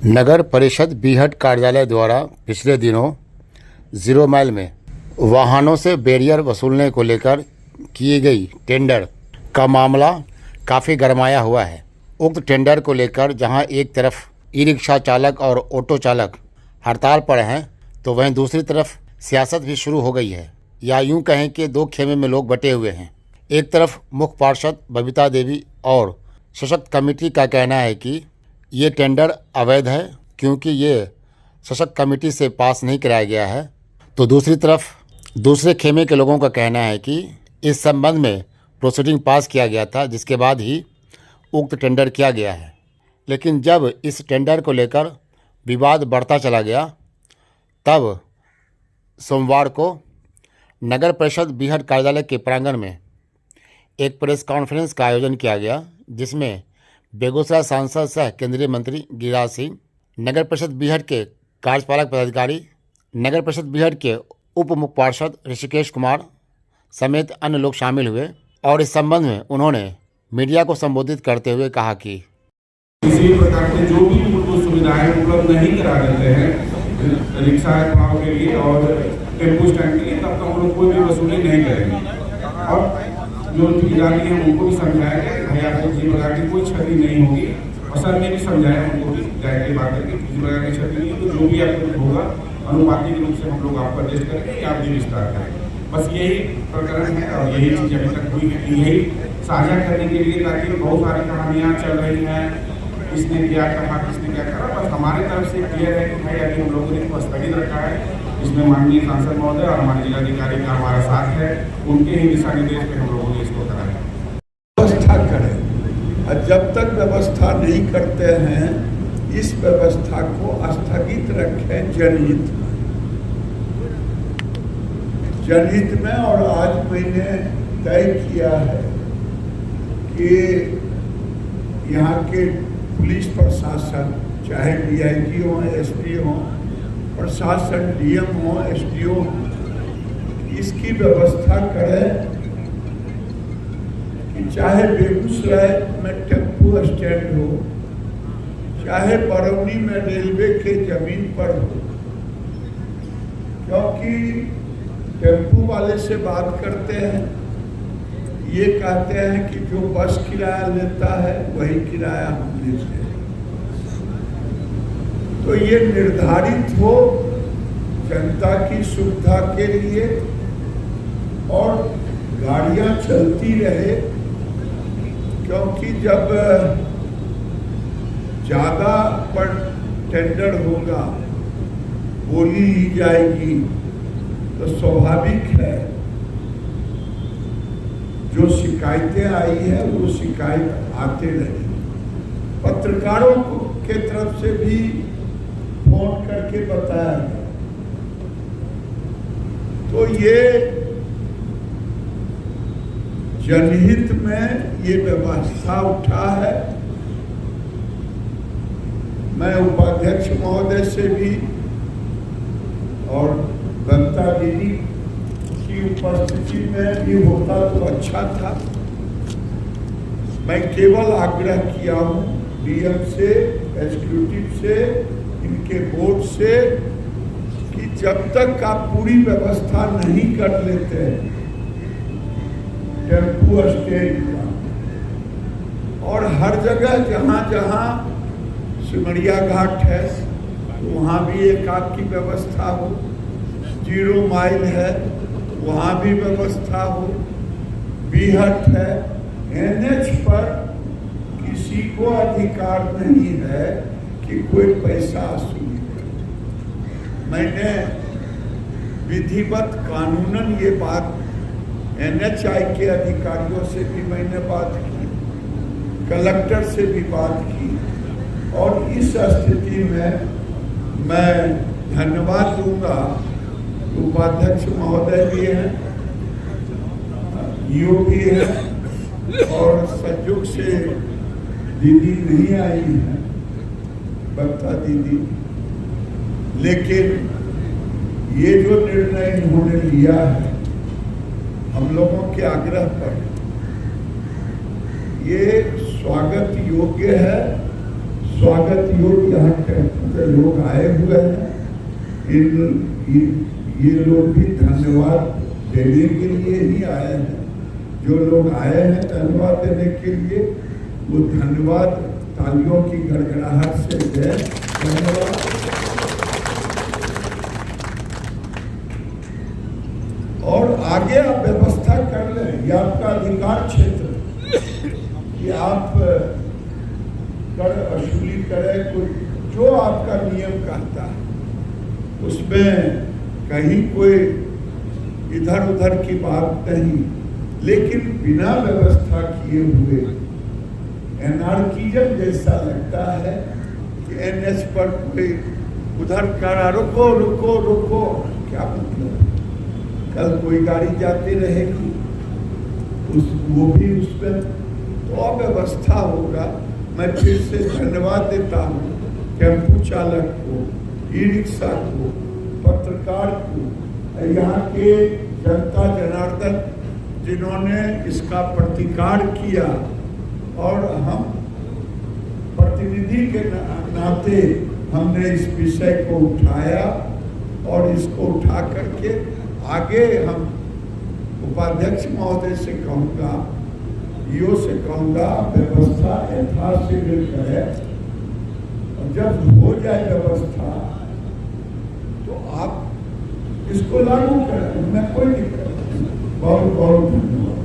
नगर परिषद बीहट कार्यालय द्वारा पिछले दिनों 0 माइल में वाहनों से बैरियर वसूलने को लेकर की गई टेंडर का मामला काफ़ी गरमाया हुआ है। उक्त टेंडर को लेकर जहां एक तरफ ई रिक्शा चालक और ऑटो चालक हड़ताल पर हैं, तो वहीं दूसरी तरफ सियासत भी शुरू हो गई है, या यूं कहें कि दो खेमे में लोग बटे हुए हैं। एक तरफ मुख्य पार्षद बबीता देवी और सशक्त कमेटी का कहना है कि ये टेंडर अवैध है क्योंकि ये सशक्त कमेटी से पास नहीं कराया गया है, तो दूसरी तरफ दूसरे खेमे के लोगों का कहना है कि इस संबंध में प्रोसीडिंग पास किया गया था, जिसके बाद ही उक्त टेंडर किया गया है। लेकिन जब इस टेंडर को लेकर विवाद बढ़ता चला गया, तब सोमवार को नगर परिषद बीहट कार्यालय के प्रांगण में एक प्रेस कॉन्फ्रेंस का आयोजन किया गया, जिसमें बेगूसराय सांसद सह केंद्रीय मंत्री गिरिराज सिंह, नगर परिषद बीहट के कार्यपालक पदाधिकारी, नगर परिषद बीहट के उप मुख्य पार्षद ऋषिकेश कुमार समेत अन्य लोग शामिल हुए। और इस संबंध में उन्होंने मीडिया को संबोधित करते हुए कहा कि किसी प्रकार के जो भी उनको सुविधाएं उपलब्ध नहीं करा देते हैं रिक्शा के लिए और टेम्पो स्टैंड के लिए, तब तक हम लोग कोई भी वसूली नहीं करेंगे। और जो ठेकेदारी है उनको भी समझाया कि भाई आपको किसी प्रकार की कोई क्षति नहीं होगी, और सर ने भी समझाया उनको भी डायरेक्टली बात करके किसी प्रकार की क्षति नहीं है, तो जो भी आपको होगा अनुपातिक रूप से हम लोग आपको एडजस्ट करके आप भी विस्तार करें। बस यही प्रकरण है और यही चीज़ अभी तक हुई है, यही साझा करने के लिए, ताकि बहुत सारी कहानियाँ चल रही हैं, किसने क्या कहा किसने क्या कहा। बस हमारी तरफ से क्लियर है कि भाई अभी हम लोगों ने इसको स्थगित रखा है। इसमें माननीय सांसद महोदय और हमारे जिलाधिकारी का हमारा साथ है, उनके ही दिशा निर्देश पे हम लोगों ने इसको कराया। व्यवस्था करें, और जब तक व्यवस्था नहीं करते हैं इस व्यवस्था को स्थगित रखें जनहित में। और आज मैंने तय किया है कि यहाँ के पुलिस प्रशासन, चाहे डीआईजी हो, एसपी हो, प्रशासन डीएम हो, एसडीओ, इसकी व्यवस्था करें कि चाहे बेगूसराय में टेम्पो स्टैंड हो, चाहे बरौनी में रेलवे के जमीन पर हो, क्योंकि टेम्पो वाले से बात करते हैं, ये कहते हैं कि जो बस किराया लेता है वही किराया हम लेते हैं। तो ये निर्धारित हो जनता की सुविधा के लिए और गाड़ियां चलती रहे, क्योंकि जब ज़्यादा पर टेंडर होगा, बोली ली जाएगी, तो स्वाभाविक है जो शिकायतें आई है वो शिकायत आते रहे। पत्रकारों के तरफ से भी फोन करके बताया गया। तो ये जनहित में ये व्यवस्था उठा है। मैं उपाध्यक्ष महोदय से भी और बबीता दीदी की उपस्थिति में भी होता तो अच्छा था। मैं केवल आग्रह किया हूँ डीएम से, एग्जीक्यूटिव से, इनके बोर्ड से, कि जब तक आप पूरी व्यवस्था नहीं कर लेते टेम्पो स्टैंड का, और हर जगह जहाँ जहाँ सिमरिया घाट है तो वहाँ भी एक आध की व्यवस्था हो, 0 माइल है वहाँ भी व्यवस्था हो, बीहट है, एनएच पर किसी को अधिकार नहीं है कि कोई पैसा वसूली करे। मैंने विधिवत कानूनन ये बात एनएचआई के अधिकारियों से भी मैंने बात की, कलेक्टर से भी बात की, और इस स्थिति में मैं धन्यवाद दूंगा। उपाध्यक्ष महोदय भी हैं, ईओ भी है, और संयोग से दीदी नहीं आई है, बबीता दीदी, लेकिन ये जो निर्णय इन्होंने लिया है हम लोगों के आग्रह पर, ये स्वागत योग्य है, स्वागत योग्य यहाँ टेम्पो के लोग आए हुए हैं। ये लोग भी धन्यवाद देने के लिए ही आए हैं। जो लोग आए हैं धन्यवाद देने के लिए, वो धन्यवाद तालियों की गड़गड़ाहट से दे। धन्यवाद। और आगे आप व्यवस्था कर लें, ये आपका अधिकार क्षेत्र कि आप कर वसूली करें, कोई जो आपका नियम कहता है उसमें कहीं कोई इधर उधर की बात नहीं, लेकिन बिना व्यवस्था किए हुए एनार्किज्म जैसा लगता है कि एनएच पर कोई उधर करा रुको रुको रुको, क्या मतलब? कल कोई गाड़ी जाती रहेगी वो भी उसमें तो अव्यवस्था होगा। मैं फिर से धन्यवाद देता हूँ टेम्पो चालक को, ई रिक्शा को, पत्रकार को, यहाँ के जनता जनार्दन जिन्होंने इसका प्रतिकार किया, और हम प्रतिनिधि के नाते हमने इस विषय को उठाया और इसको उठा करके आगे हम उपाध्यक्ष महोदय से कहूँगा, ईओ से कहूँगा, व्यवस्था यथाशीघ्र करें, और जब हो जाए व्यवस्था तो आप इसको लागू करें, उनमें कोई दिक्कत नहीं। बहुत बहुत धन्यवाद।